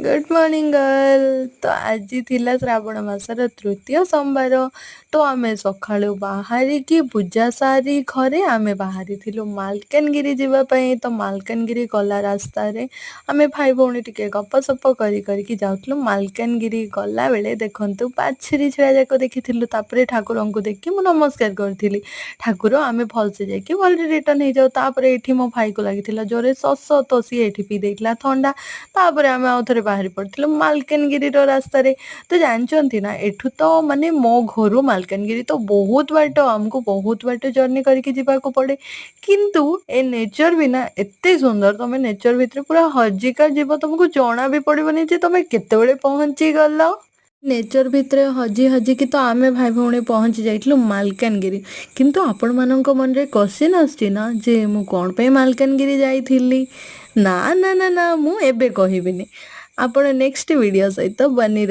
Good morning girl. तो आज थिला श्रावण मासर तृतीय सोमवार। तो आमे सकाळु बाहरिकी पूजा सारी घरे आमे बाहरी थिलु मालकानगिरी जीवा पई। तो मालकानगिरी गला रास्ता रे आमे भाई भौणी टिके गपसप करी करिकी जाउथलु। मालकानगिरी गला बेले देखंतु बाछरी छुआ जाको देखिथिलु। तापरे ठाकुरंकु देखि मु नमस्कार करथिली। ठाकुर आमे भलसे जाइके भलरे रिटर्न हे जाउ। तापरे एठी मो भाई को लागिथिला जोरे सस। तो सी एठी पी देइथिला ठंडा। तापरे आमे आउ थरे बाहरी पड़थिलु मालकानगिरी रो रास्ता रे। तो जानचंती ना एठु तो माने मो घरु मालकानगिरी तो बहुत बाट, हमको बहुत बाट जर्नी करके जीवाको पड़े। किंतु ए नेचर भी ना एते सुंदर, तमे नेचर भितर पूरा हजिका जीव, तुमको जणा भी पड़बनी जे तमे केतेबेले पहुंची गलो। नेचर भितर हजी हजी कि तो आमे भाई भौणी पहुंची जाइथिलु मालकानगिरी। किंतु आपण मानक मन रे क्वेश्चन आछि ना जे मु कोन पे मालकानगिरी जाइथिली। ना ना ना ना मु एबे कहिबिनी। आपण नेक्स्ट वीडियो सहित बनी रही।